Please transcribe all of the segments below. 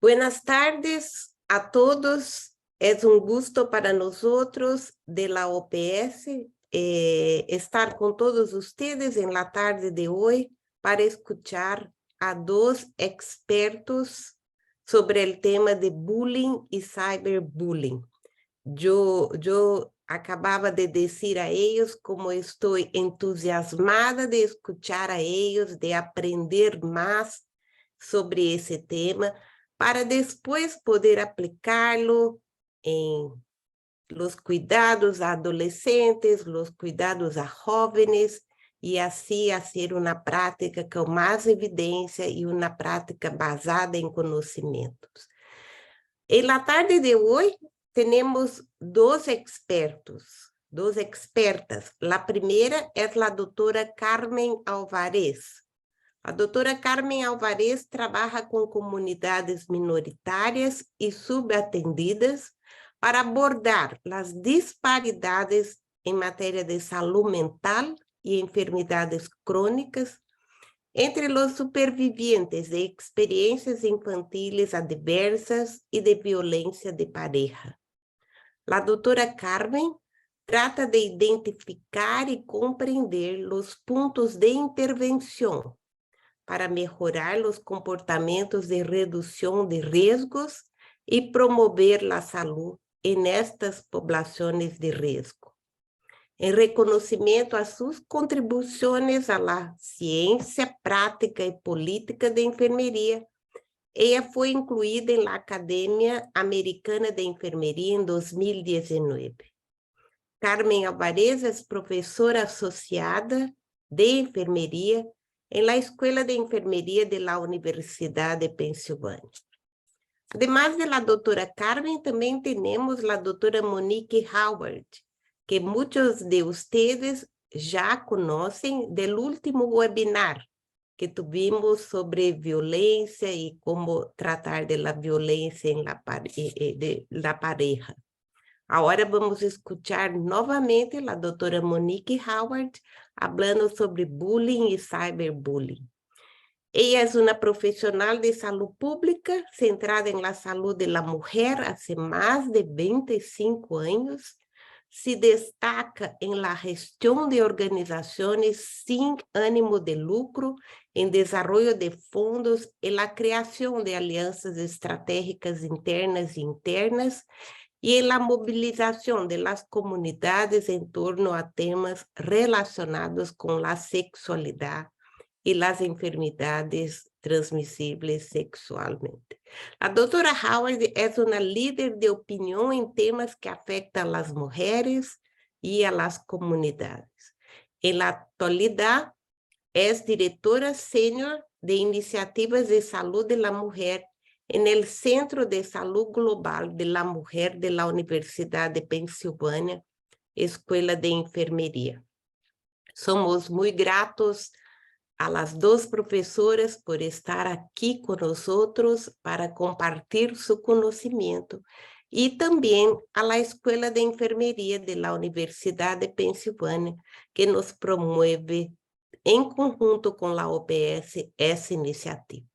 Buenas tardes a todos. Es un gusto para nosotros de la OPS estar con todos ustedes en la tarde de hoy para escuchar a dos expertos sobre el tema de bullying y cyberbullying. Yo acababa de decir a ellos como estoy entusiasmada de escuchar a ellos, de aprender más sobre ese tema, para después poder aplicarlo en los cuidados a adolescentes, los cuidados a jóvenes, y así hacer una práctica con más evidencia y una práctica basada en conocimientos. En la tarde de hoy tenemos dos expertos, dos expertas. La primera es la doctora Carmen Alvarez. A doutora Carmen Alvarez trabalha com comunidades minoritárias e subatendidas para abordar as disparidades em matéria de saúde mental e enfermidades crônicas entre os supervivientes de experiências infantiles adversas e de violência de pareja. A doutora Carmen trata de identificar e compreender os pontos de intervenção para melhorar os comportamentos de redução de riscos e promover a saúde em estas populações de risco. Em reconhecimento a suas contribuições à ciência, prática e política de enfermeria, ela foi incluída na Academia Americana de Enfermeria em 2019. Carmen Alvarez é professora associada de enfermeria en la Escuela de Enfermería de la Universidad de Pensilvania. Además de la doctora Carmen, también tenemos la doctora Monique Howard, que muchos de ustedes ya conocen del último webinar que tuvimos sobre violencia y cómo tratar de la violencia en la pareja. Ahora vamos a escuchar novamente a doutora Monique Howard falando sobre bullying e cyberbullying. Ella es una profesional de salud pública centrada en la salud de la mujer hace más de 25 años. Se destaca en la gestión de organizaciones sin ánimo de lucro, en desarrollo de fondos y la creación de alianzas estratégicas internas e internas, y en la movilización de las comunidades en torno a temas relacionados con la sexualidad y las enfermedades transmisibles sexualmente. La doctora Howard es una líder de opinión en temas que afectan a las mujeres y a las comunidades. En la actualidad, es directora senior de iniciativas de salud de la mujer en el Centro de Salud Global de la Mujer de la Universidad de Pensilvania, Escuela de Enfermería. Somos muy gratos a las dos profesoras por estar aquí con nosotros para compartir su conocimiento y también a la Escuela de Enfermería de la Universidad de Pensilvania, que nos promueve en conjunto con la OPS essa iniciativa.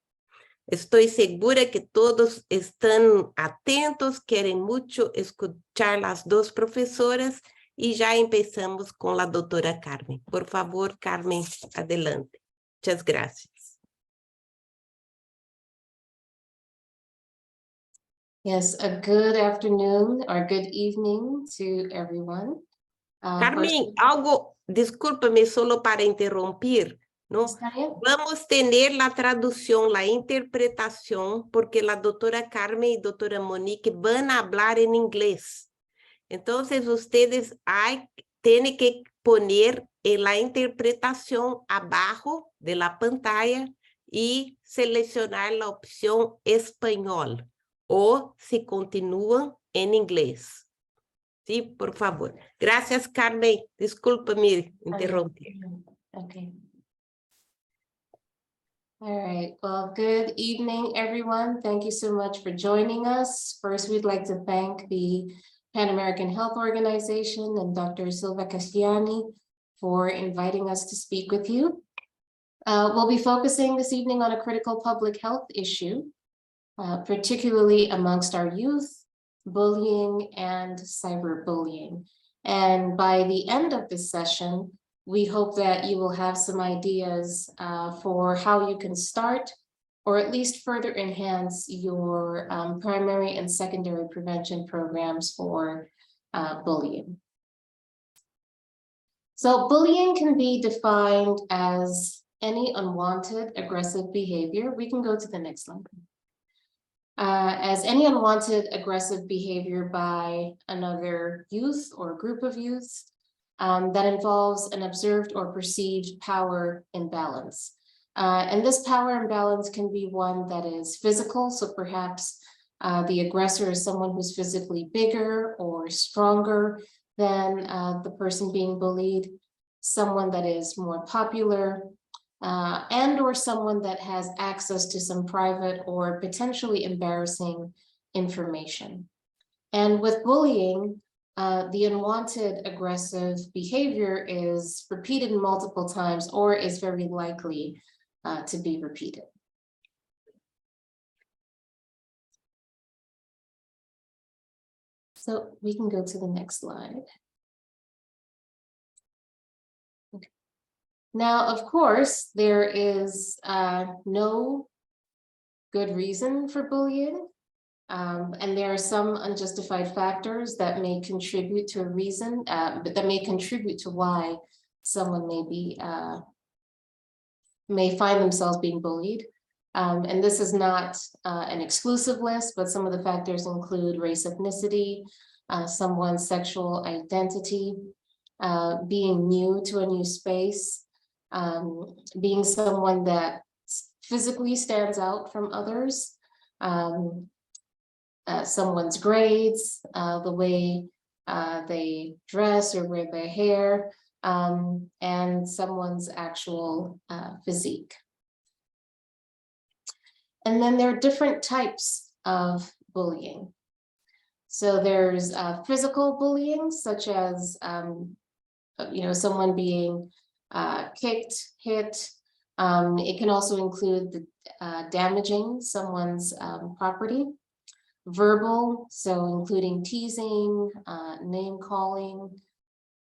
Estou segura que todos estão atentos, querem muito escutar as duas professoras e já começamos com a doutora Carmen. Por favor, Carmen, adelante. Muitas graças. Yes, a good afternoon or good evening to everyone. Carmen, desculpa-me solo para interromper, ¿no? Vamos tener la traducción, la interpretación, porque la doctora Carmen y doctora Monique van a hablar en inglés. Entonces, ustedes tienen que poner la interpretación abajo de la pantalla y seleccionar la opción español, o si continúan en inglés. Sí, por favor. Gracias, Carmen. Discúlpame interrumpir. Okay. All right. Well, good evening, everyone. Thank you so much for joining us. First, we'd like to thank the Pan American Health Organization and Dr. Silva Castellani for inviting us to speak with you. We'll be focusing this evening on a critical public health issue, particularly amongst our youth, bullying and cyberbullying. And by the end of this session, we hope that you will have some ideas for how you can start or at least further enhance your primary and secondary prevention programs for bullying. So bullying can be defined as any unwanted aggressive behavior. We can go to the next slide. As any unwanted aggressive behavior by another youth or group of youths that involves an observed or perceived power imbalance. And this power imbalance can be one that is physical, so perhaps the aggressor is someone who's physically bigger or stronger than the person being bullied, someone that is more popular, and or someone that has access to some private or potentially embarrassing information. And with bullying, the unwanted aggressive behavior is repeated multiple times or is very likely to be repeated. So we can go to the next slide. Okay. Now, of course, there is no good reason for bullying. And there are some unjustified factors that may contribute to a reason, but that may contribute to why someone may find themselves being bullied. And this is not an exclusive list, but some of the factors include race, ethnicity, someone's sexual identity, being new to a new space, being someone that physically stands out from others, someone's grades, the way they dress or wear their hair, and someone's actual physique. And then there are different types of bullying. So there's physical bullying, such as someone being kicked, hit. It can also include the damaging someone's property. Verbal, so including teasing, name calling.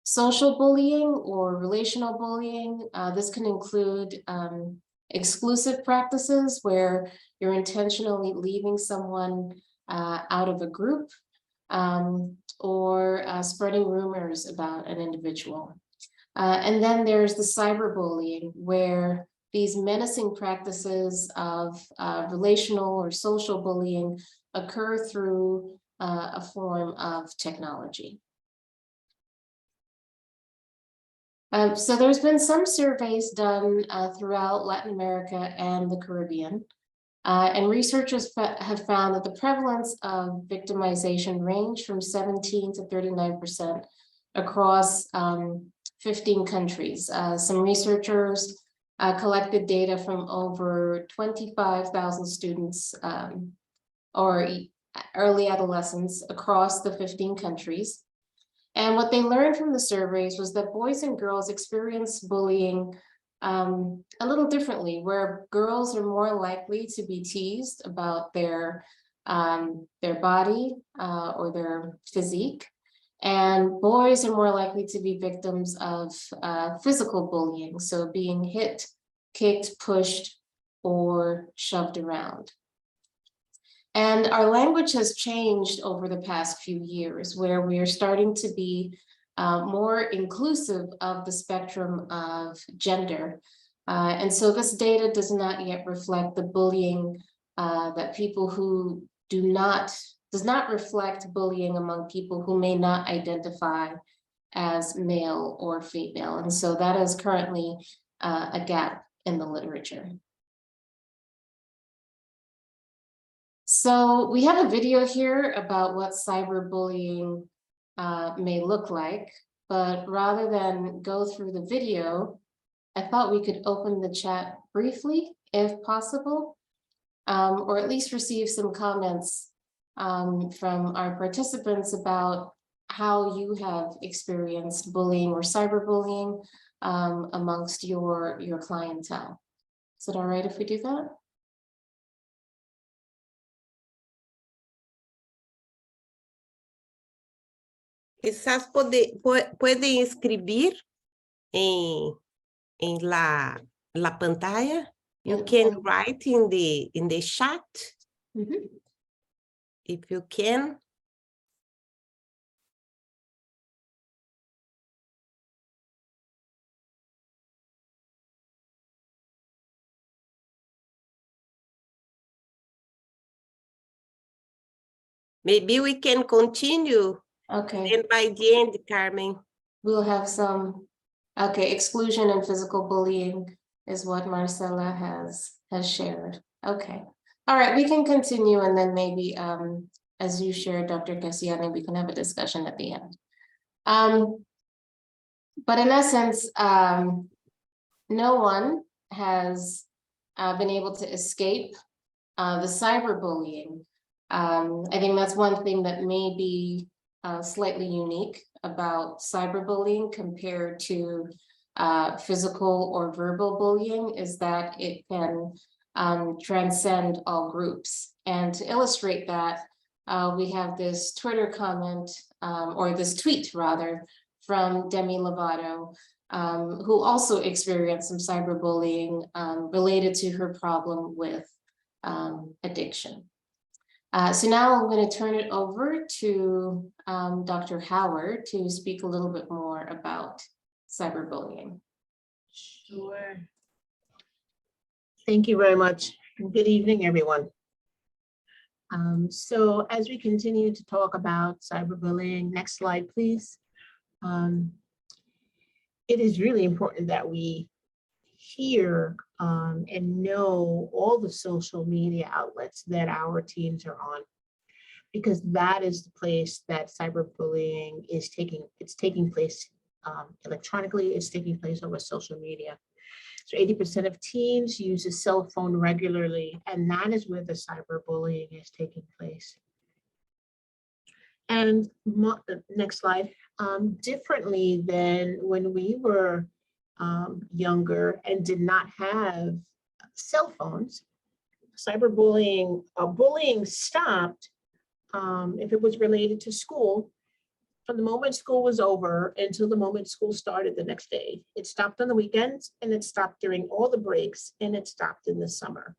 Social bullying or relational bullying. This can include exclusive practices where you're intentionally leaving someone out of a group, or spreading rumors about an individual. And then there's the cyberbullying, where these menacing practices of relational or social bullying occur through a form of technology. So there's been some surveys done throughout Latin America and the Caribbean. And researchers have found that the prevalence of victimization ranged from 17 to 39% across 15 countries. Some researchers collected data from over 25,000 students or early adolescents across the 15 countries. And what they learned from the surveys was that boys and girls experience bullying a little differently, where girls are more likely to be teased about their body or their physique, and boys are more likely to be victims of physical bullying, so being hit, kicked, pushed, or shoved around. And our language has changed over the past few years, where we are starting to be more inclusive of the spectrum of gender. And so this data does not yet reflect the bullying that people who does not reflect bullying among people who may not identify as male or female. And so that is currently a gap in the literature. So we have a video here about what cyberbullying may look like, but rather than go through the video, I thought we could open the chat briefly, if possible, or at least receive some comments from our participants about how you have experienced bullying or cyberbullying amongst your clientele. Is it all right if we do that? Quizás pueden escribir en la pantalla. You can write in the chat if you can. Maybe we can continue. Okay, And by the end, Carmen. we'll have some, okay, exclusion and physical bullying is what Marcela has shared. Okay, all right, we can continue and then maybe as you shared, Dr. Cassiani, we can have a discussion at the end. But in essence, no one has been able to escape the cyberbullying. I think that's one thing that may be slightly unique about cyberbullying compared to physical or verbal bullying is that it can transcend all groups. And to illustrate that, we have this Twitter comment, or this tweet rather, from Demi Lovato, who also experienced some cyberbullying related to her problem with addiction. So now I'm going to turn it over to Dr. Howard to speak a little bit more about cyberbullying. Sure. Thank you very much. Good evening, everyone. So as we continue to talk about cyberbullying, next slide, please. It is really important that we hear and know all the social media outlets that our teens are on, because that is the place that cyberbullying is taking place electronically, it's taking place over social media. So 80% of teens use a cell phone regularly, and that is where the cyberbullying is taking place. And next slide, differently than when we were younger and did not have cell phones, cyberbullying, bullying stopped if it was related to school from the moment school was over until the moment school started the next day. It stopped on the weekends, and it stopped during all the breaks, and it stopped in the summer.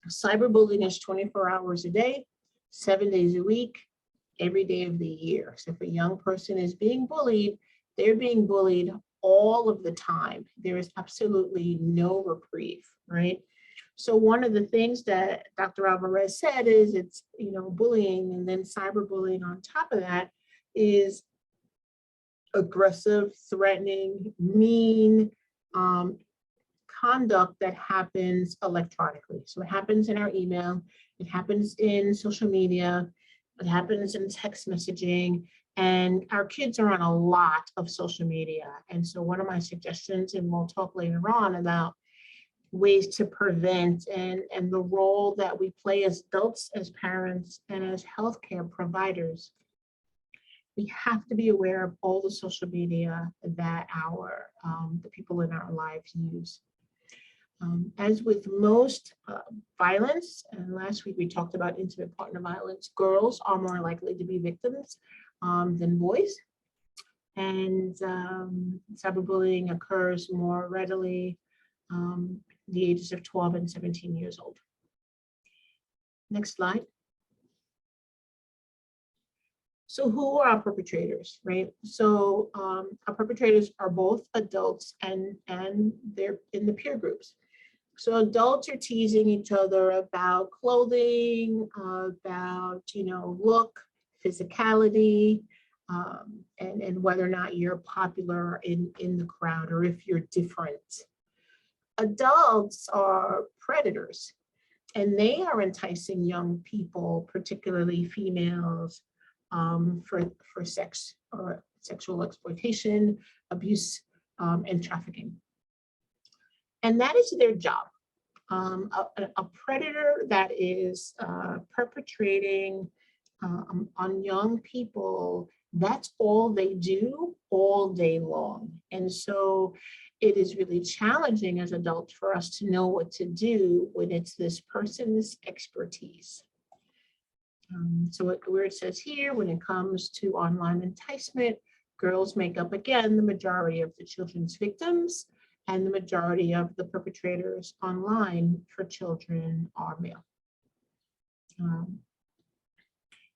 Cyberbullying is 24 hours a day, 7 days a week, every day of the year. So if a young person is being bullied, they're being bullied all of the time. There is absolutely no reprieve, right? So one of the things that Dr. Alvarez said is it's, bullying, and then cyberbullying on top of that is aggressive, threatening, mean conduct that happens electronically. So it happens in our email, it happens in social media, it happens in text messaging, and our kids are on a lot of social media. And so one of my suggestions, and we'll talk later on about ways to prevent and the role that we play as adults, as parents, and as healthcare providers. We have to be aware of all the social media that the people in our lives use. As with most violence, and last week we talked about intimate partner violence, girls are more likely to be victims than boys. And cyberbullying occurs more readily the ages of 12 and 17 years old. Next slide. So who are our perpetrators, right? So our perpetrators are both adults and they're in the peer groups. So adults are teasing each other about clothing, about, look, physicality, and whether or not you're popular in the crowd or if you're different. Adults are predators, and they are enticing young people, particularly females, for sex or sexual exploitation, abuse, and trafficking. And that is their job. A predator that is perpetrating on young people, that's all they do all day long. And so it is really challenging as adults for us to know what to do when it's this person's expertise. So where it says here, when it comes to online enticement, girls make up again the majority of the children's victims, and the majority of the perpetrators online for children are male.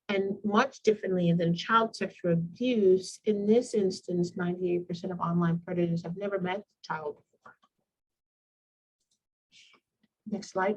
And much differently than child sexual abuse, in this instance, 98% of online predators have never met the child before. Next slide.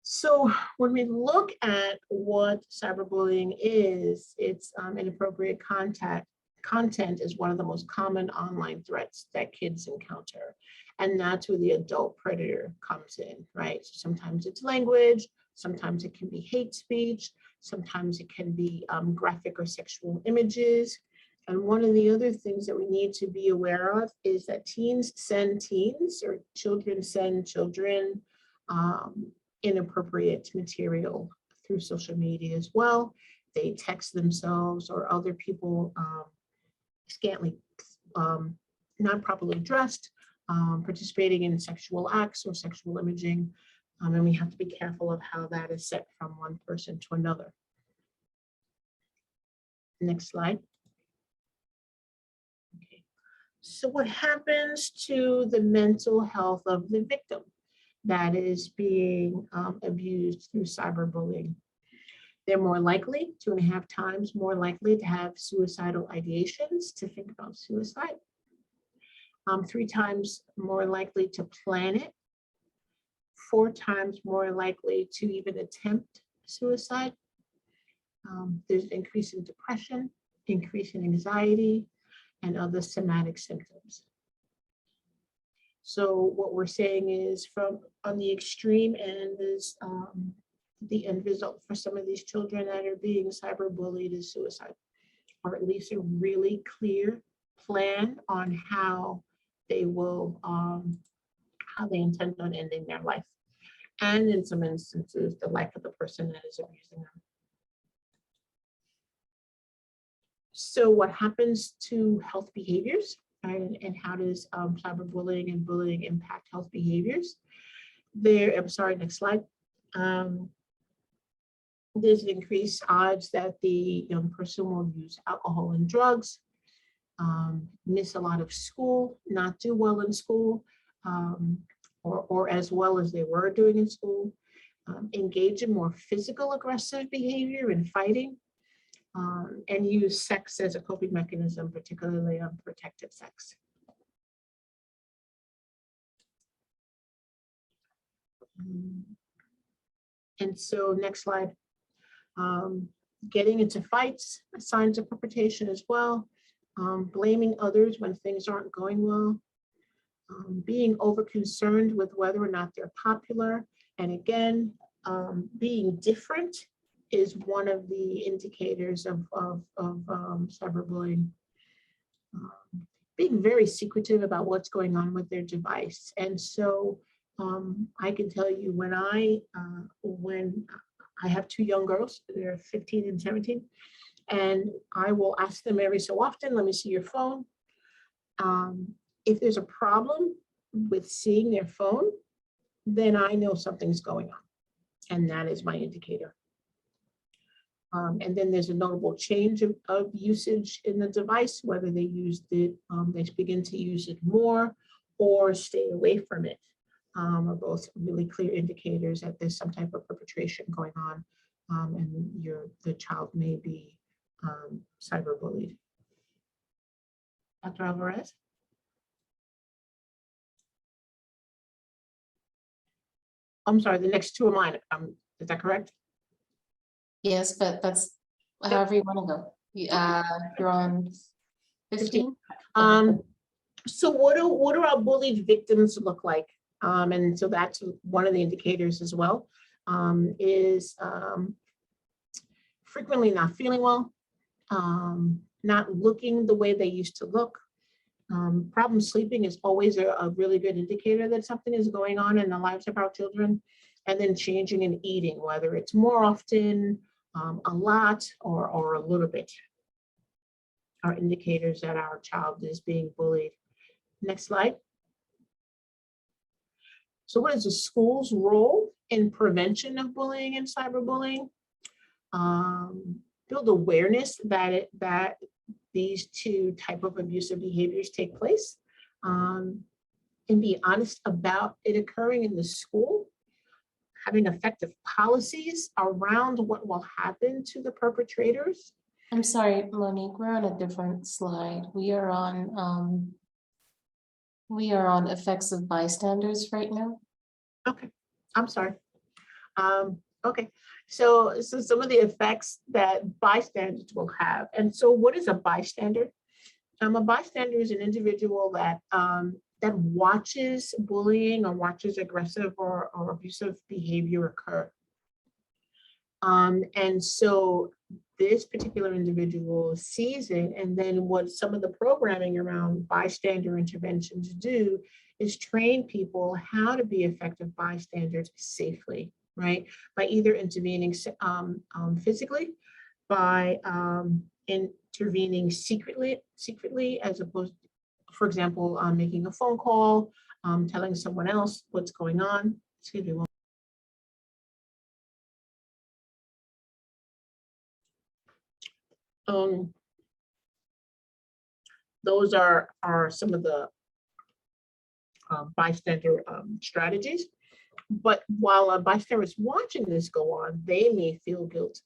So when we look at what cyberbullying is, it's inappropriate content is one of the most common online threats that kids encounter. And that's where the adult predator comes in, right? So sometimes it's language, sometimes it can be hate speech, sometimes it can be graphic or sexual images. And one of the other things that we need to be aware of is that teens send teens, or children send children, inappropriate material through social media as well. They text themselves or other people scantily, not properly dressed, participating in sexual acts or sexual imaging. And we have to be careful of how that is set from one person to another. Next slide. Okay. So what happens to the mental health of the victim that is being abused through cyberbullying? They're more likely, 2.5 times more likely to have suicidal ideations, to think about suicide. 3 times more likely to plan it. 4 times more likely to even attempt suicide. There's an increase in depression, increase in anxiety, and other somatic symptoms. So what we're saying is, from on the extreme end is the end result for some of these children that are being cyberbullied is suicide, or at least a really clear plan on how they will, how they intend on ending their life. And in some instances, the life of the person that is abusing them. So what happens to health behaviors, and how does cyberbullying and bullying impact health behaviors? I'm sorry, next slide. There's increased odds that the young person will use alcohol and drugs, miss a lot of school, not do well in school, or as well as they were doing in school, engage in more physical aggressive behavior and fighting, and use sex as a coping mechanism, particularly unprotected sex. And so next slide. Getting into fights, signs of perpetration as well, blaming others when things aren't going well, being over concerned with whether or not they're popular, and again, being different is one of the indicators of cyberbullying. Being very secretive about what's going on with their device. And so I can tell you, when I have 2 young girls, they're 15 and 17, and I will ask them every so often, let me see your phone. If there's a problem with seeing their phone, then I know something's going on, and that is my indicator. And then there's a notable change of usage in the device, whether they used it, they begin to use it more or stay away from it, are both really clear indicators that there's some type of perpetration going on, and the child may be cyberbullied. Dr. Alvarez? I'm sorry, the next 2 are mine. Is that correct? Yes, but that's however you want to go. You're on 15. So what do our bullied victims look like? And so that's one of the indicators as well, is frequently not feeling well, not looking the way they used to look. Problem sleeping is always a really good indicator that something is going on in the lives of our children. And then changing in eating, whether it's more often, a lot, or a little bit, are indicators that our child is being bullied. Next slide. So what is the school's role in prevention of bullying and cyberbullying? Build awareness that these two type of abusive behaviors take place, and be honest about it occurring in the school, having effective policies around what will happen to the perpetrators. I'm sorry, Monique, we're on a different slide. We are on effects of bystanders right now. Okay, I'm sorry. Okay, so some of the effects that bystanders will have. And so what is a bystander? A bystander is an individual that that watches bullying or watches aggressive or abusive behavior occur. And so this particular individual sees it, and then what some of the programming around bystander interventions do is train people how to be effective bystanders safely, right? By either intervening physically, by intervening secretly, as opposed, for example, making a phone call, telling someone else what's going on. Excuse me. Those are some of the bystander strategies. But while a bystander is watching this go on, they may feel guilt,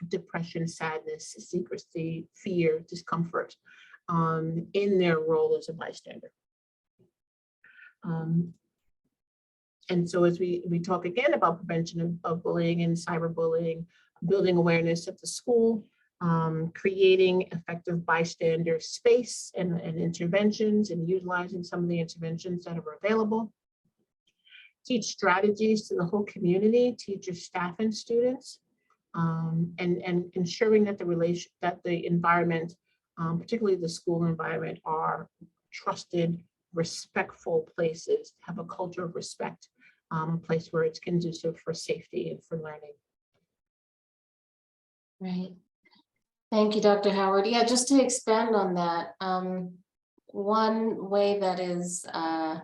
depression, sadness, secrecy, fear, discomfort in their role as a bystander. And so as we talk again about prevention of bullying and cyberbullying, building awareness at the school, creating effective bystander space and interventions, and utilizing some of the interventions that are available. Teach strategies to the whole community, teachers, staff, and students, and ensuring that the environment, particularly the school environment, are trusted, respectful places, have a culture of respect, a place where it's conducive for safety and for learning. Right. Thank you, Dr. Howard. Yeah, just to expand on that, one way that is an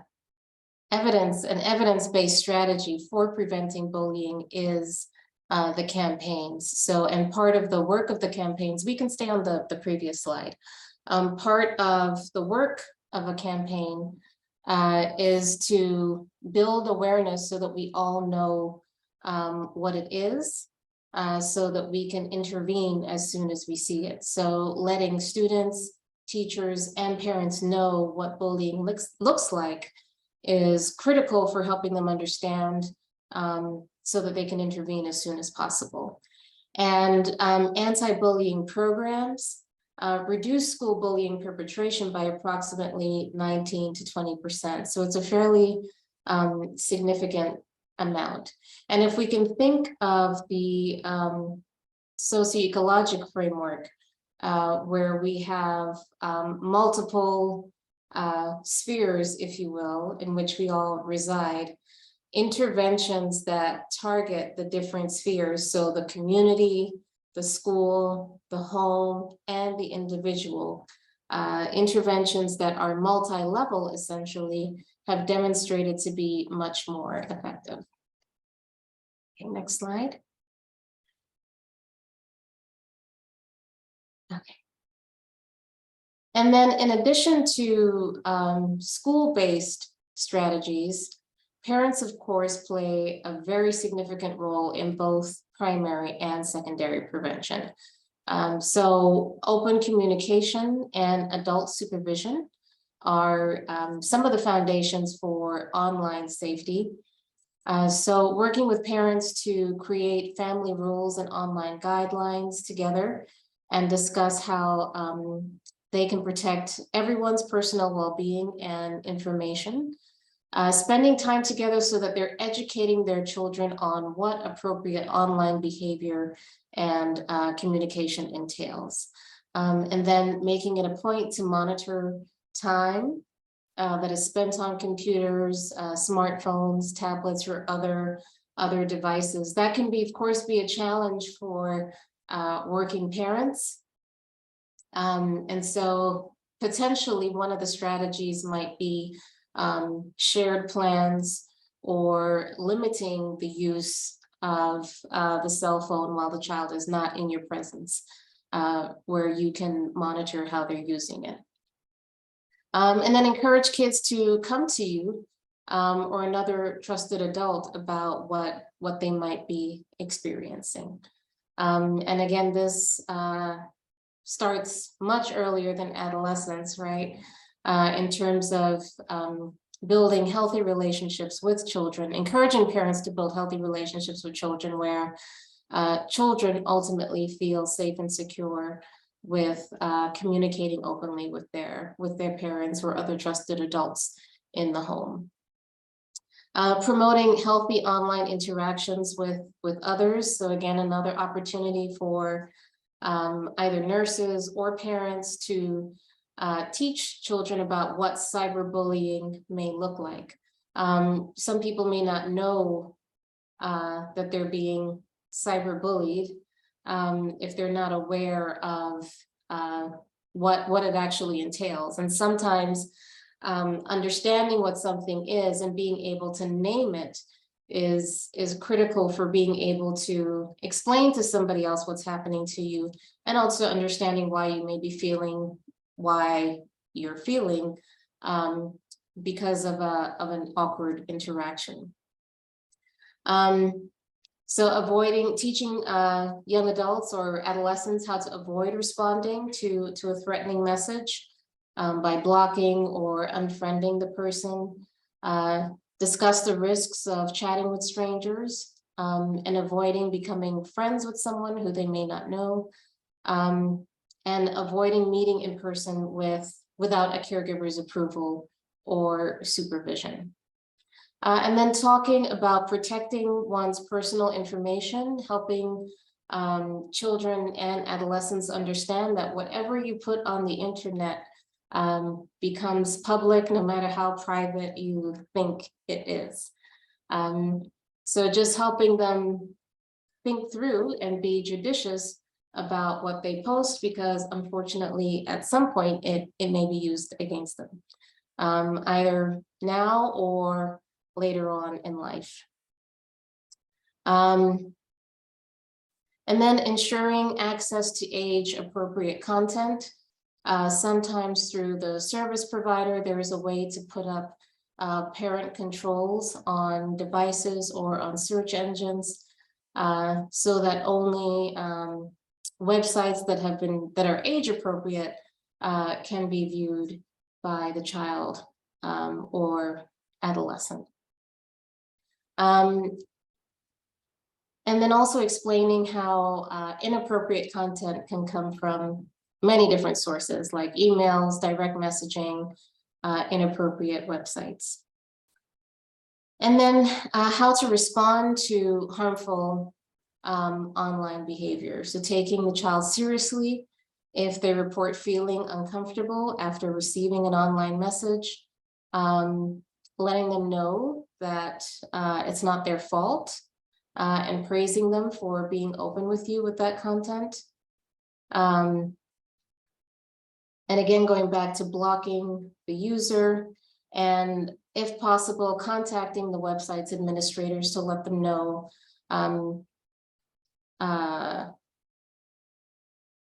evidence-based strategy for preventing bullying is the campaigns. So, and part of the work of the campaigns, we can stay on the previous slide. Part of the work of a campaign is to build awareness so that we all know what it is, so that we can intervene as soon as we see it. So letting students, teachers, and parents know what bullying looks like is critical for helping them understand, so that they can intervene as soon as possible. And anti-bullying programs reduce school bullying perpetration by approximately 19 to 20%. So it's a fairly significant amount. And if we can think of the socio-ecologic framework, where we have multiple spheres, if you will, in which we all reside, interventions that target the different spheres, so the community, the school, the home, and the individual, interventions that are multi-level essentially have demonstrated to be much more effective. Okay, next slide. Okay. And then in addition to school-based strategies, parents, of course, play a very significant role in both primary and secondary prevention. So open communication and adult supervision are some of the foundations for online safety. So working with parents to create family rules and online guidelines together and discuss how they can protect everyone's personal well-being and information. Spending time together so that they're educating their children on what appropriate online behavior and communication entails. And then making it a point to monitor time that is spent on computers, smartphones, tablets, or other devices. That can be, of course, be a challenge for working parents. And so potentially one of the strategies might be shared plans or limiting the use of the cell phone while the child is not in your presence, where you can monitor how they're using it. And then encourage kids to come to you or another trusted adult about what they might be experiencing. And again, this starts much earlier than adolescence, right? In terms of building healthy relationships with children, encouraging parents to build healthy relationships with children where children ultimately feel safe and secure with communicating openly with their parents or other trusted adults in the home. Promoting healthy online interactions with others. So again, another opportunity for either nurses or parents to teach children about what cyberbullying may look like. Some people may not know that they're being cyberbullied if they're not aware of what it actually entails. And sometimes understanding what something is and being able to name it is critical for being able to explain to somebody else what's happening to you, and also understanding why you may be feeling why you're feeling because of an awkward interaction. So teaching young adults or adolescents how to avoid responding to a threatening message by blocking or unfriending the person. Discuss the risks of chatting with strangers and avoiding becoming friends with someone who they may not know, and avoiding meeting in person without a caregiver's approval or supervision. And then talking about protecting one's personal information, helping children and adolescents understand that whatever you put on the internet becomes public, no matter how private you think it is. So just helping them think through and be judicious about what they post, because unfortunately, at some point, it may be used against them, either now or later on in life. And then ensuring access to age-appropriate content. Sometimes through the service provider, there is a way to put up parent controls on devices or on search engines so that only websites that are age-appropriate can be viewed by the child or adolescent. And then also explaining how inappropriate content can come from many different sources like emails, direct messaging, inappropriate websites. And then how to respond to harmful online behavior. So taking the child seriously if they report feeling uncomfortable after receiving an online message, letting them know that it's not their fault, and praising them for being open with you with that content. And again, going back to blocking the user, and if possible, contacting the website's administrators to let them know,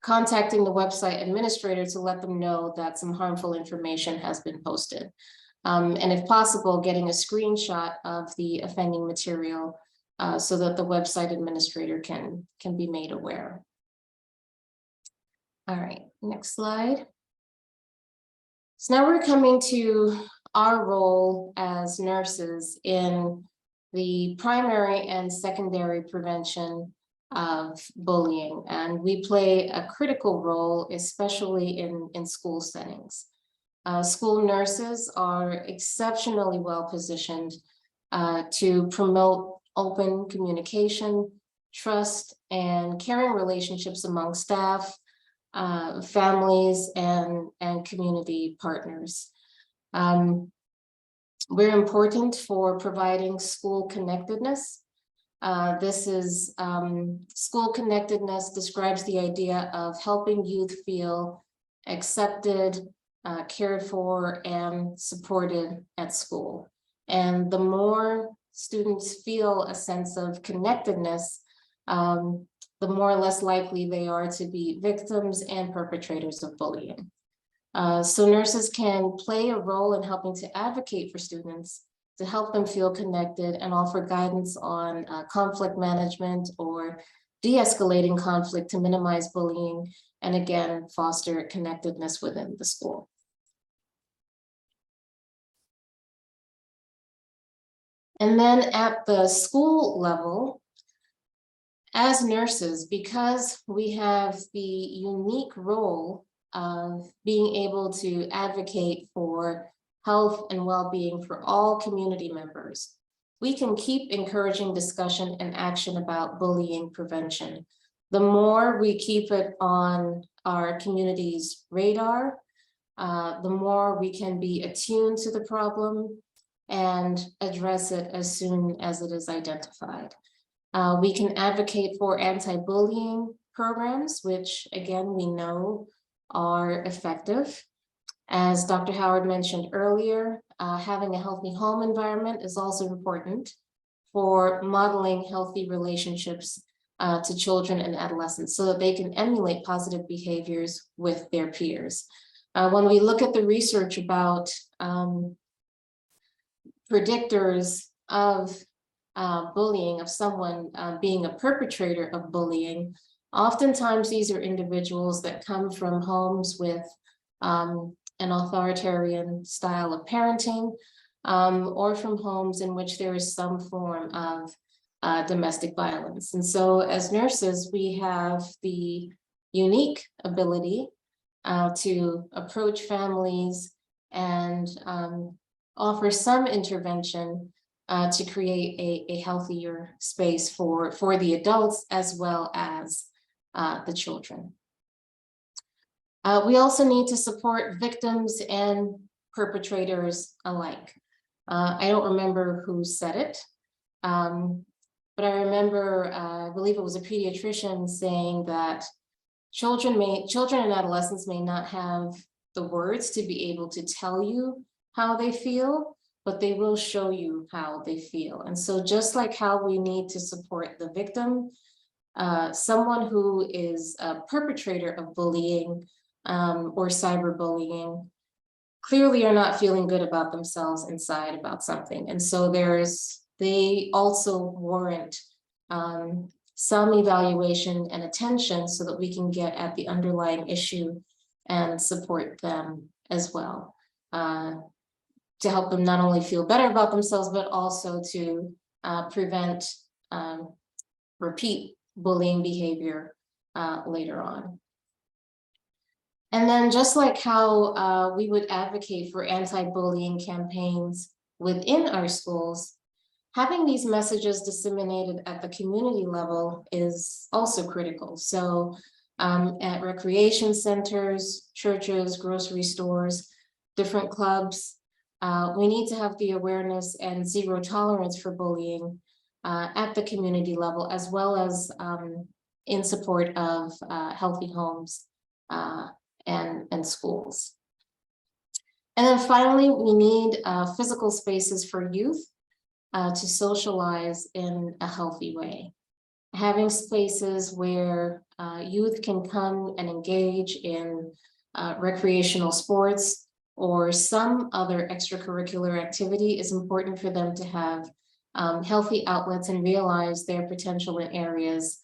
contacting the website administrator to let them know that some harmful information has been posted. And if possible, getting a screenshot of the offending material so that the website administrator can be made aware. All right, next slide. So now we're coming to our role as nurses in the primary and secondary prevention of bullying. And we play a critical role, especially in school settings. School nurses are exceptionally well positioned to promote open communication, trust, and caring relationships among staff, families, and community partners. We're important for providing school connectedness. School connectedness describes the idea of helping youth feel accepted, cared for, and supported at school. And the more students feel a sense of connectedness, the more or less likely they are to be victims and perpetrators of bullying. So nurses can play a role in helping to advocate for students, to help them feel connected and offer guidance on conflict management or de-escalating conflict to minimize bullying, and again, foster connectedness within the school. And then at the school level, as nurses, because we have the unique role of being able to advocate for health and well-being for all community members, we can keep encouraging discussion and action about bullying prevention. The more we keep it on our community's radar, the more we can be attuned to the problem and address it as soon as it is identified. We can advocate for anti-bullying programs, which again, we know are effective. As Dr. Howard mentioned earlier, having a healthy home environment is also important for modeling healthy relationships to children and adolescents so that they can emulate positive behaviors with their peers. When we look at the research about predictors of bullying, of someone being a perpetrator of bullying, oftentimes these are individuals that come from homes with an authoritarian style of parenting, or from homes in which there is some form of domestic violence. And so as nurses, we have the unique ability to approach families and offer some intervention to create a healthier space for the adults as well as the children. We also need to support victims and perpetrators alike. I don't remember who said it, but I remember, I believe it was a pediatrician saying that children and adolescents may not have the words to be able to tell you how they feel, but they will show you how they feel. And so just like how we need to support the victim, someone who is a perpetrator of bullying or cyberbullying clearly are not feeling good about themselves inside about something. And so they also warrant some evaluation and attention so that we can get at the underlying issue and support them as well, to help them not only feel better about themselves, but also to prevent repeat bullying behavior later on. And then just like how we would advocate for anti-bullying campaigns within our schools, having these messages disseminated at the community level is also critical. So at recreation centers, churches, grocery stores, different clubs, we need to have the awareness and zero tolerance for bullying at the community level, as well as in support of healthy homes and schools. And then finally, we need physical spaces for youth to socialize in a healthy way. Having spaces where youth can come and engage in recreational sports or some other extracurricular activity is important for them to have healthy outlets and realize their potential in areas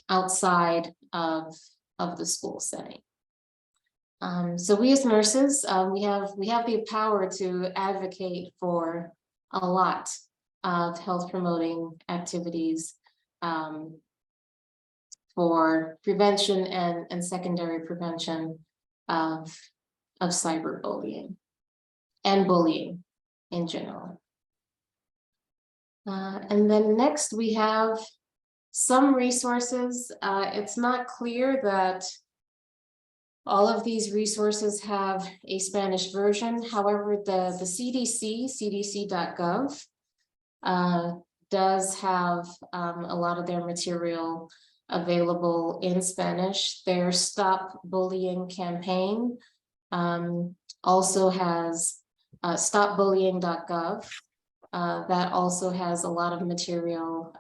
outside of the school setting. So we as nurses, we have the power to advocate for a lot of health promoting activities for prevention and secondary prevention of cyberbullying and bullying in general. And then next we have some resources. It's not clear that all of these resources have a Spanish version. However, the CDC, cdc.gov, does have a lot of their material available in Spanish. Their Stop Bullying campaign also has stopbullying.gov. That also has a lot of material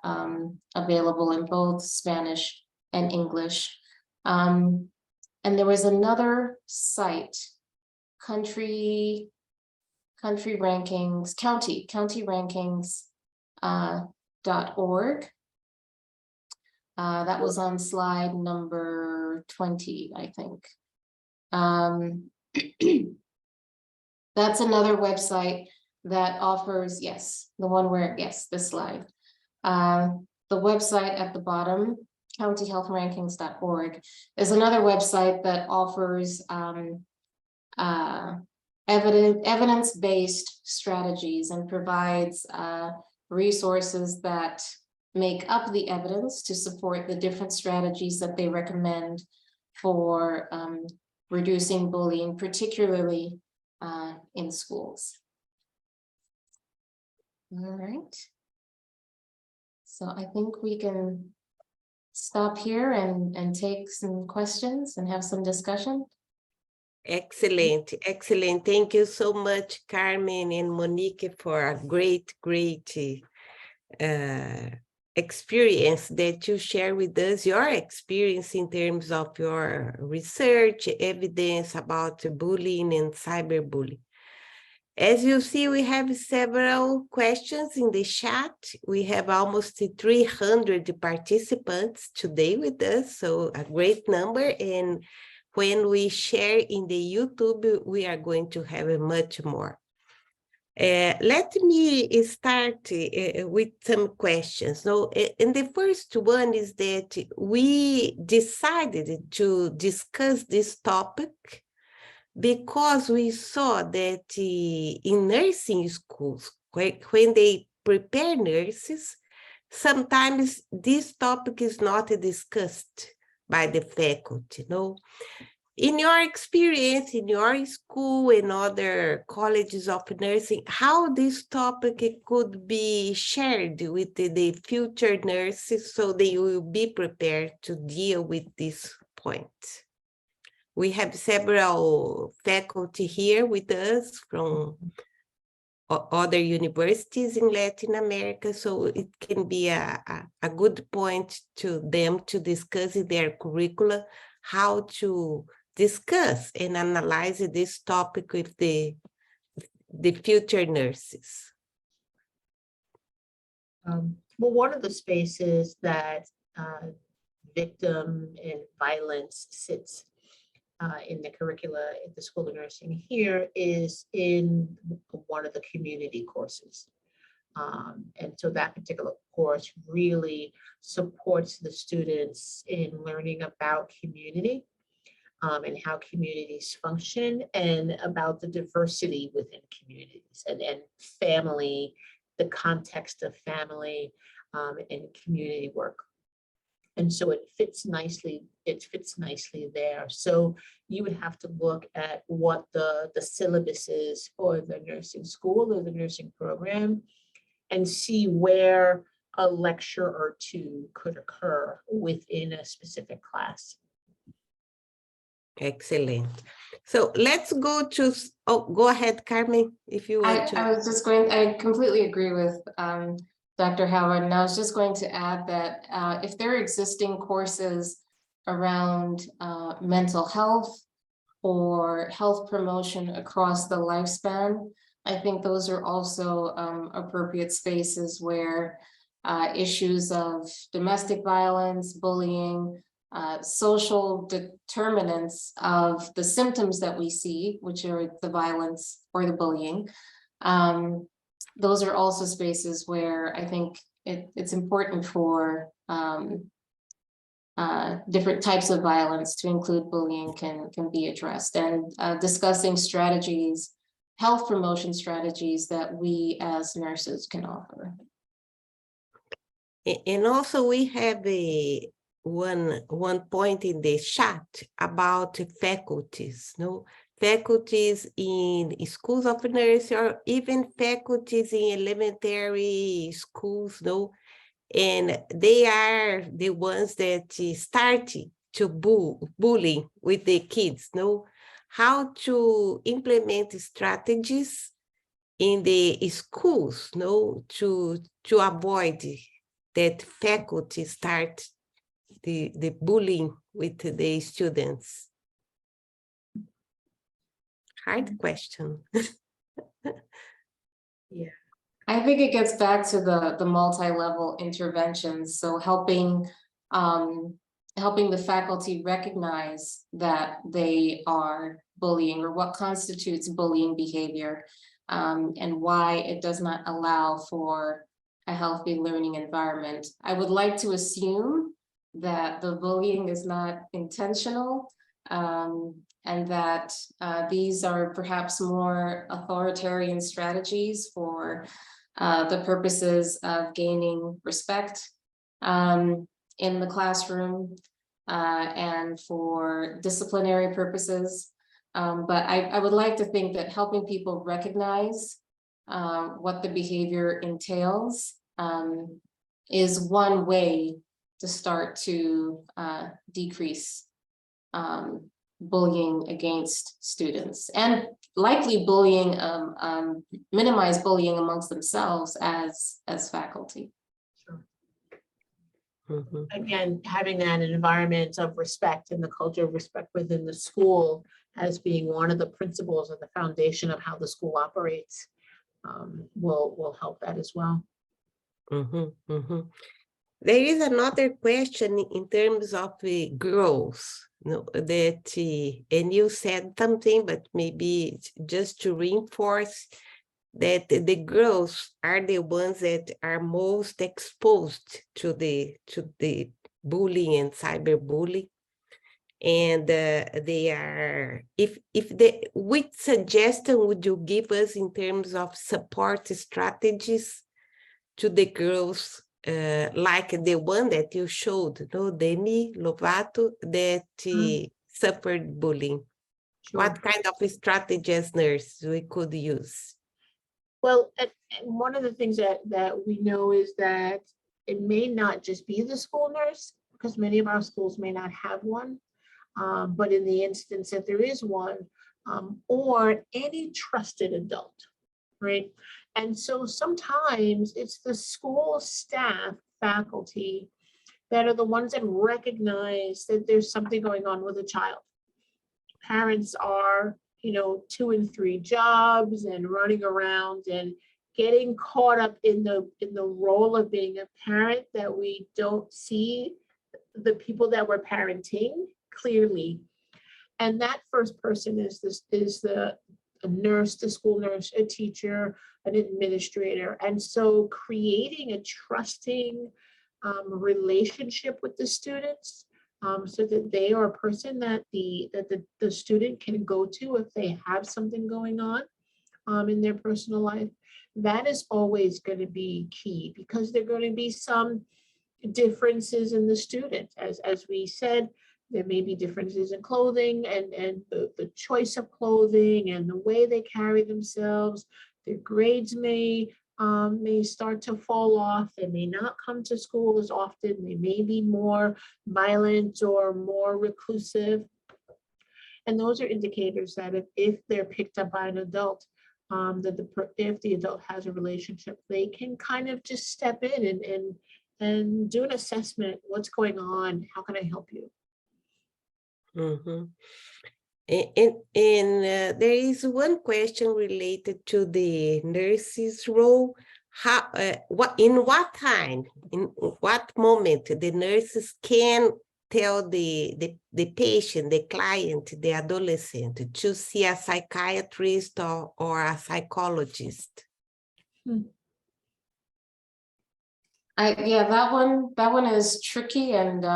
available in both Spanish and English. And there was another site, county rankings .org. That was on slide number 20, I think. That's another website that offers, yes, the one where, yes, this slide. The website at the bottom, countyhealthrankings.org, is another website that offers evidence-based strategies and provides resources that make up the evidence to support the different strategies that they recommend for reducing bullying, particularly in schools. All right. So I think we can stop here and take some questions and have some discussion. Excellent, excellent. Thank you so much, Carmen and Monique, for a great experience that you share with us, your experience in terms of your research, evidence about bullying and cyberbullying. As you see, we have several questions in the chat. We have almost 300 participants today with us, so a great number. And when we share in the YouTube, we are going to have much more. Let me start with some questions. So, and the first one is that we decided to discuss this topic because we saw that in nursing schools, when they prepare nurses, sometimes this topic is not discussed by the faculty, no? In your experience, in your school and other colleges of nursing, how this topic could be shared with the future nurses so they will be prepared to deal with this point? We have several faculty here with us from other universities in Latin America, so it can be a good point to them to discuss in their curricula how to discuss and analyze this topic with the future nurses. Well, one of the spaces that victim and violence sits in the curricula at the School of Nursing here is in one of the community courses. And so that particular course really supports the students in learning about community and how communities function and about the diversity within communities and family, the context of family and community work. And so it fits nicely there. So you would have to look at what the syllabus is for the nursing school or the nursing program and see where a lecture or two could occur within a specific class. Excellent. So let's go to, go ahead, Carmen, if you want to. I was just going, I completely agree with Dr. Howard, and I was just going to add that if there are existing courses around mental health or health promotion across the lifespan, I think those are also appropriate spaces where issues of domestic violence, bullying, social determinants of the symptoms that we see, which are the violence or the bullying. Those are also spaces where I think it's important for different types of violence to include bullying can be addressed, and discussing strategies, health promotion strategies that we as nurses can offer. And also we have one point in the chat about faculties, no? Faculties in schools of nursing or even faculties in elementary schools, no? And they are the ones that start to bullying with the kids, no? How to implement strategies in the schools, no, to avoid that faculty start the bullying with the students? Hard question. Yeah. I think it gets back to the multi-level interventions. So helping the faculty recognize that they are bullying, or what constitutes bullying behavior, and why it does not allow for a healthy learning environment. I would like to assume that the bullying is not intentional, and that these are perhaps more authoritarian strategies for the purposes of gaining respect in the classroom, and for disciplinary purposes. But I would like to think that helping people recognize what the behavior entails is one way to start to decrease bullying against students, and likely bullying, minimize bullying amongst themselves as faculty. Sure. Mhm. Again, having that environment of respect and the culture of respect within the school as being one of the principles of the foundation of how the school operates will help that as well. Mhm, mhm. There is another question in terms of the girls, that, and you said something, but maybe just to reinforce that the girls are the ones that are most exposed to the bullying and cyberbullying. And they are, which suggestion would you give us in terms of support strategies to the girls, like the one that you showed, Demi Lovato, that suffered bullying? Sure. What kind of strategies, nurse, we could use? Well, and one of the things that we know is that it may not just be the school nurse, because many of our schools may not have one. But in the instance that there is one, or any trusted adult, right? And so sometimes it's the school staff, faculty, that are the ones that recognize that there's something going on with a child. Parents are, 2 and 3 jobs and running around and getting caught up in the role of being a parent, that we don't see the people that we're parenting clearly. And that first person is the nurse, the school nurse, a teacher, an administrator. And so creating a trusting relationship with the students, so that they are a person that the student can go to if they have something going on in their personal life. That is always going to be key, because there are going to be some differences in the student. As we said, there may be differences in clothing and the choice of clothing and the way they carry themselves. Their grades may start to fall off. They may not come to school as often. They may be more violent or more reclusive. And those are indicators that if they're picked up by an adult, if the adult has a relationship, they can kind of just step in and do an assessment. What's going on? How can I help you? Mm-hmm. And there is one question related to the nurse's role. How, in what time, in what moment the nurses can tell the patient, the client, the adolescent to see a psychiatrist or a psychologist? Yeah, that one is tricky, and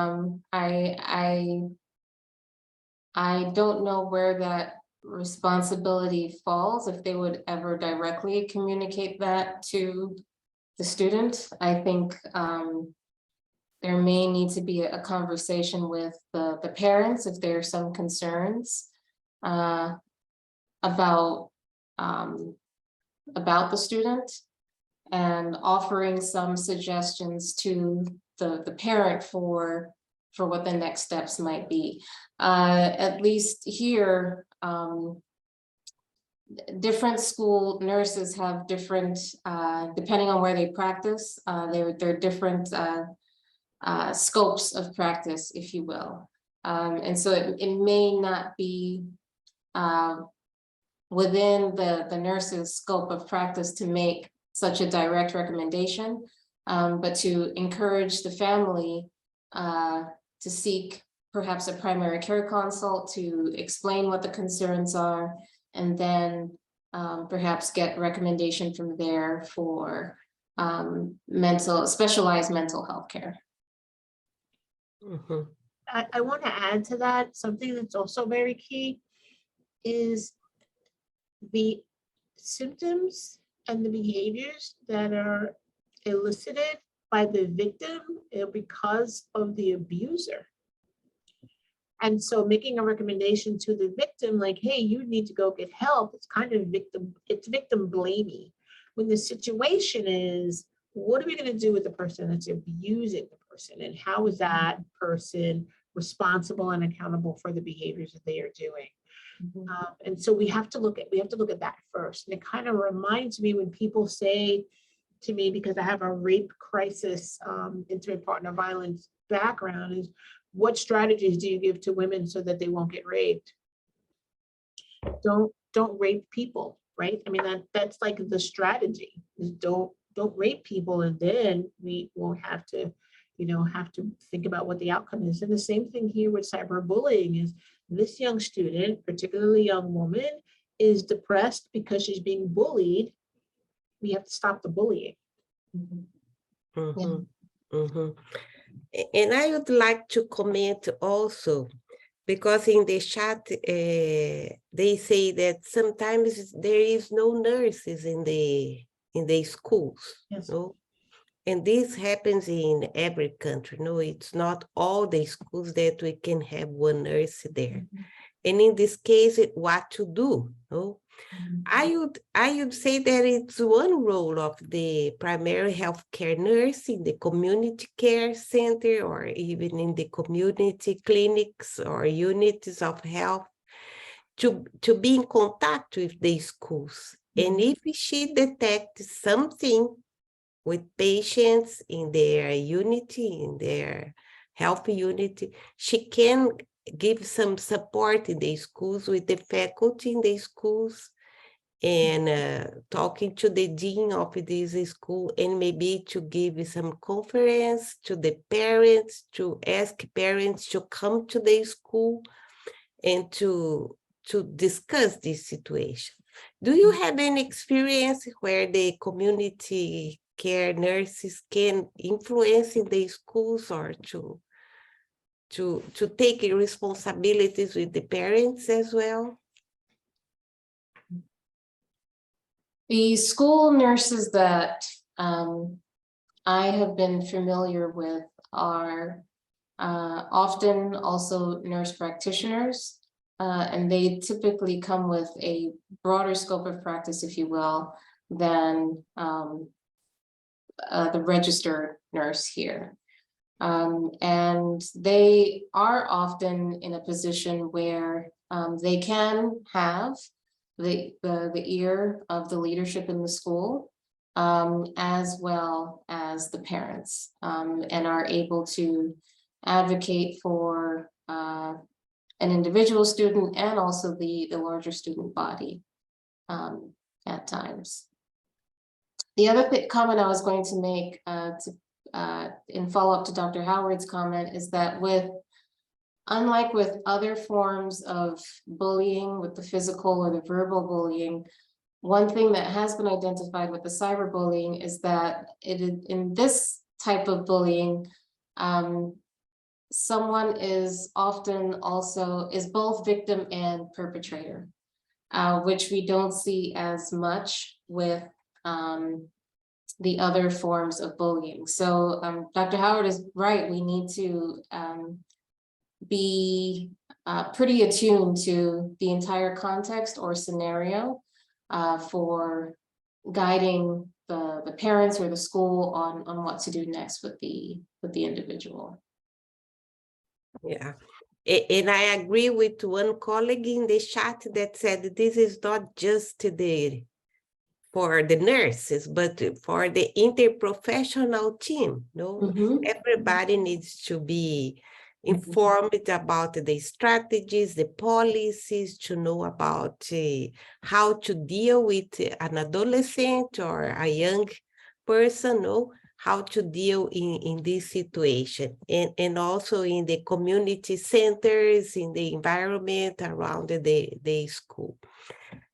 I don't know where that responsibility falls, if they would ever directly communicate that to the student. I think there may need to be a conversation with the parents if there are some concerns about the student, and offering some suggestions to the parent for what the next steps might be. At least here, different school nurses have different, depending on where they practice, they're different scopes of practice, if you will. And so it may not be within the nurse's scope of practice to make such a direct recommendation, but to encourage the family to seek perhaps a primary care consult to explain what the concerns are, and then perhaps get recommendation from there for specialized mental health care. Mhm. I want to add to that, something that's also very key is the symptoms and the behaviors that are elicited by the victim because of the abuser. And so making a recommendation to the victim, like, hey, you need to go get help, it's kind of victim blaming. When the situation is, what are we going to do with the person that's abusing the person? And how is that person responsible and accountable for the behaviors that they are doing? And so we have to look at that first. And it kind of reminds me when people say to me, because I have a rape crisis, intimate partner violence background, is what strategies do you give to women so that they won't get raped? Don't rape people, right? I mean, that's like the strategy is don't rape people, and then we won't have to think about what the outcome is. And the same thing here with cyberbullying is this young student, particularly young woman, is depressed because she's being bullied. We have to stop the bullying. Mhm. Mhm. And I would like to comment also, because in the chat, they say that sometimes there is no nurses in the schools. Yes. No? And this happens in every country. No, it's not all the schools that we can have one nurse there. And in this case, what to do? No? I would say that it's one role of the primary health care nurse in the community care center, or even in the community clinics or units of health, to be in contact with the schools. And if she detects something with patients in their unity, in their health unity, she can give some support in the schools with the faculty in the schools, and talking to the dean of this school, and maybe to give some conference to the parents, to ask parents to come to the school and to discuss this situation. Do you have any experience where the community care nurses can influence in the schools, or to take responsibilities with the parents as well? The school nurses that I have been familiar with are often also nurse practitioners, and they typically come with a broader scope of practice, if you will, than the registered nurse here. And they are often in a position where they can have the ear of the leadership in the school, as well as the parents, and are able to advocate for an individual student and also the larger student body at times. The other comment I was going to make in follow-up to Dr. Howard's comment is that unlike with other forms of bullying, with the physical or the verbal bullying, one thing that has been identified with the cyberbullying is that in this type of bullying, someone is often also both victim and perpetrator, which we don't see as much with the other forms of bullying. So Dr. Howard is right. We need to be pretty attuned to the entire context or scenario for guiding the parents or the school on what to do next with the individual. Yeah, And I agree with one colleague in the chat that said this is not just for the nurses, but for the interprofessional team. No, Mhm. everybody needs to be informed about the strategies, the policies, to know about how to deal with an adolescent or a young person, no? How to deal in this situation, and also in the community centers, in the environment around the school.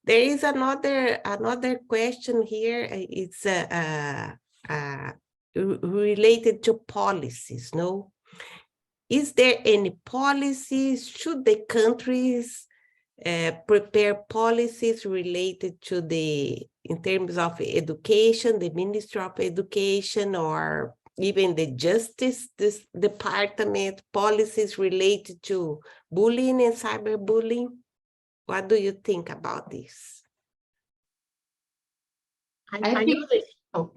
There is another question here. It's related to policies, no? Is there any policies? Should the countries prepare policies related to in terms of education, the Ministry of Education, or even the Justice Department, policies related to bullying and cyberbullying? What do you think about this? I I know think- that, oh,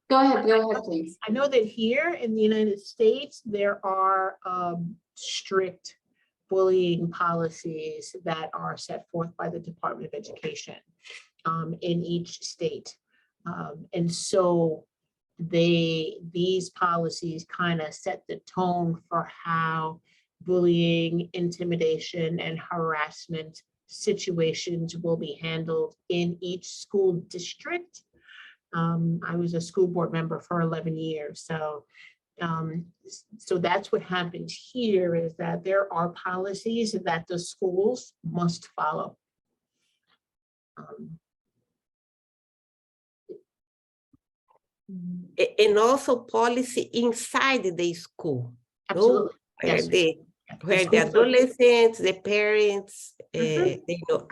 Go ahead, please. I know that here in the United States, there are strict bullying policies that are set forth by the Department of Education in each state. And so these policies kind of set the tone for how bullying, intimidation, and harassment situations will be handled in each school district. I was a school board member for 11 years, so that's what happens here, is that there are policies that the schools must follow. And also policy inside the school. Absolutely. No? Yes. Where the adolescents, the parents, Mhm. they know,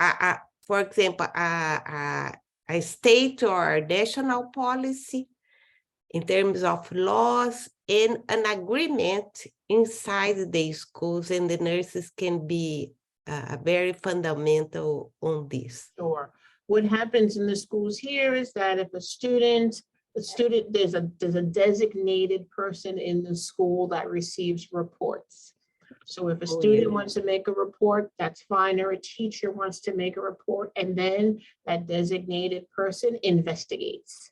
for example, a state or national policy in terms of laws and an agreement inside the schools, and the nurses can be very fundamental on this. Sure. What happens in the schools here is that if a student, there's a designated person in the school that receives reports. So if a student wants to make a report, that's fine, or a teacher wants to make a report, and then that designated person investigates.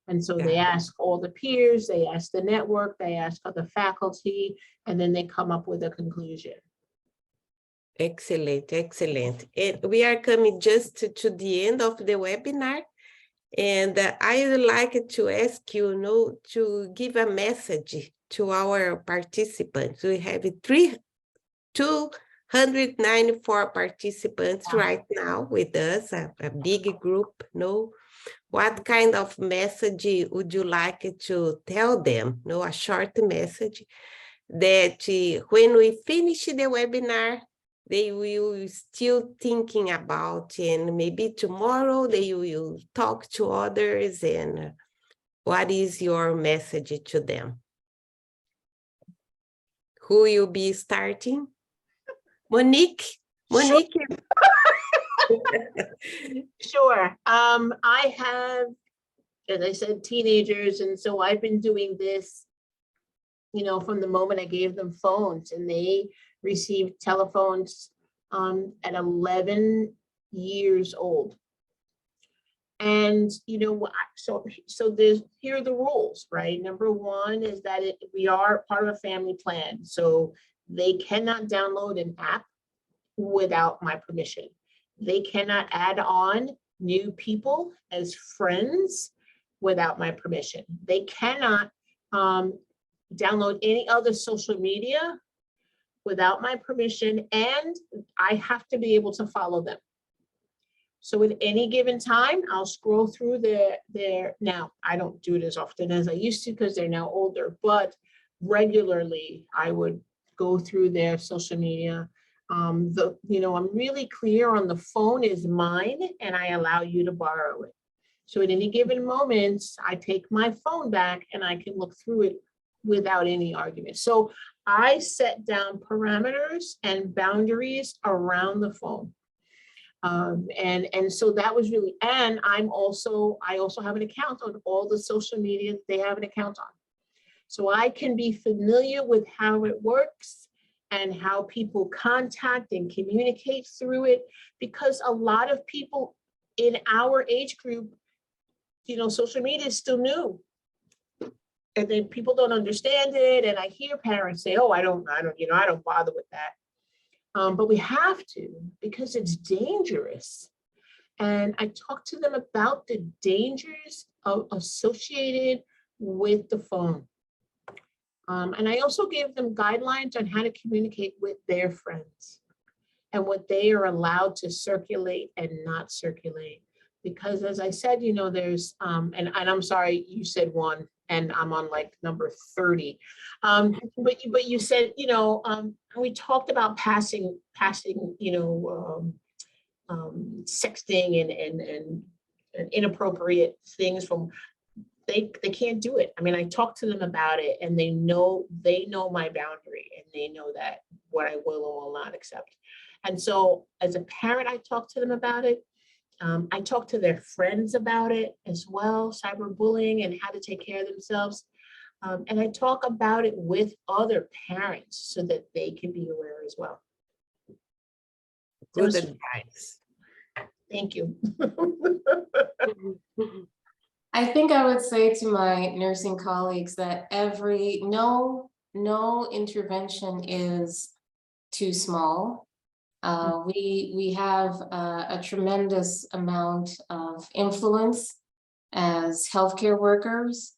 And so they ask all the peers, they ask the network, they ask other faculty, and then they come up with a conclusion. Excellent, excellent. And we are coming just to the end of the webinar. And I would like to ask you, to give a message to our participants. We have 294 participants right now with us, a big group. What kind of message would you like to tell them? A short message that when we finish the webinar, they will still thinking about, and maybe tomorrow they will talk to others. And what is your message to them? Who will be starting? Monique? Monique? Sure. I have, as I said, teenagers, and so I've been doing this, from the moment I gave them phones, and they received telephones at 11 years old. And so here are the rules, right? Number one is that we are part of a family plan, so they cannot download an app without my permission. They cannot add on new people as friends without my permission. They cannot download any other social media without my permission, and I have to be able to follow them. So at any given time, I'll scroll through their now, I don't do it as often as I used to because they're now older, but regularly I would go through their social media. I'm really clear on the phone is mine and I allow you to borrow it. So at any given moment, I take my phone back and I can look through it without any argument. So I set down parameters and boundaries around the phone. And so that was really, and I also have an account on all the social media they have an account on. So I can be familiar with how it works and how people contact and communicate through it, because a lot of people in our age group, you know, social media is still new. And then people don't understand it. And I hear parents say, oh, I don't bother with that. But we have to, because it's dangerous. And I talk to them about the dangers associated with the phone. And I also gave them guidelines on how to communicate with their friends and what they are allowed to circulate and not circulate. Because as I said, you know, there's, and I'm sorry, you said one, and I'm on like number 30. But you said, you know, we talked about passing, you know, sexting and inappropriate things from, they can't do it. I mean, I talked to them about it, and they know my boundary, and they know that what I will or will not accept. And so as a parent, I talk to them about it. I talk to their friends about it as well, cyberbullying and how to take care of themselves. And I talk about it with other parents so that they can be aware as well. Good advice. Thank you. I think I would say to my nursing colleagues that no intervention is too small. We have a tremendous amount of influence as healthcare workers.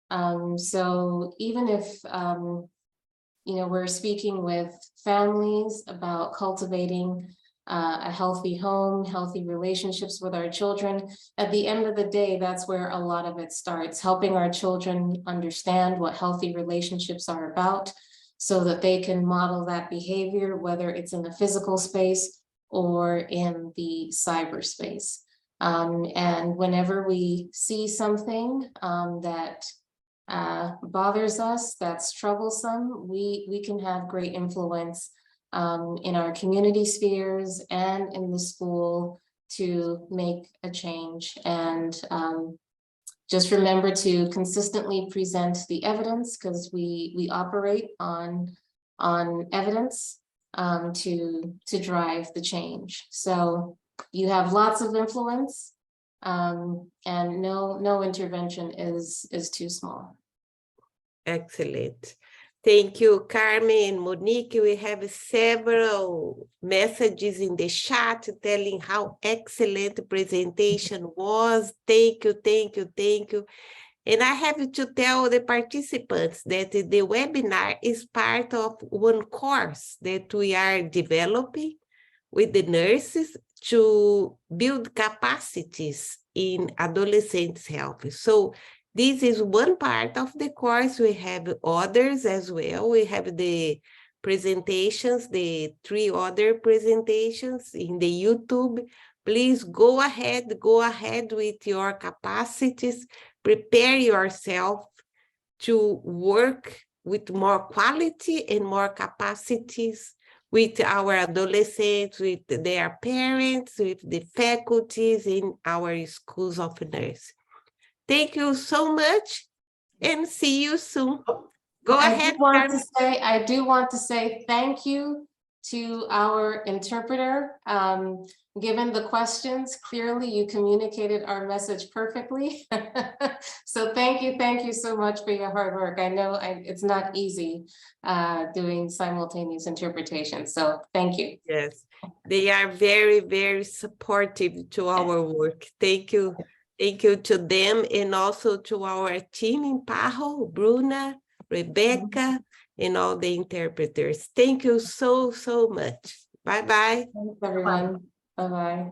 So even if, you know, we're speaking with families about cultivating a healthy home, healthy relationships with our children, at the end of the day, that's where a lot of it starts, helping our children understand what healthy relationships are about, so that they can model that behavior, whether it's in the physical space or in the cyberspace. And whenever we see something that bothers us, that's troublesome, we can have great influence in our community spheres and in the school to make a change. And just remember to consistently present the evidence, because we operate on evidence to drive the change. So you have lots of influence, and no intervention is too small. Excellent. Thank you, Carmen and Monique. We have several messages in the chat telling how excellent the presentation was. Thank you, thank you, thank you. And I have to tell the participants that the webinar is part of one course that we are developing with the nurses to build capacities in adolescents' health. So this is one part of the course. We have others as well. We have the presentations, the 3 other presentations in the YouTube. Please go ahead with your capacities. Prepare yourself to work with more quality and more capacities with our adolescents, with their parents, with the faculties in our schools of nursing. Thank you so much, and see you soon. Go ahead. I do want to say thank you to our interpreter. Given the questions, clearly you communicated our message perfectly. So thank you so much for your hard work. I know it's not easy doing simultaneous interpretation, so thank you. Yes, they are very, very supportive to our work. Thank you. Thank you to them, and also to our team in Pajo, Bruna, Rebecca, and all the interpreters. Thank you so much. Bye-bye. Thanks, everyone. Bye-bye.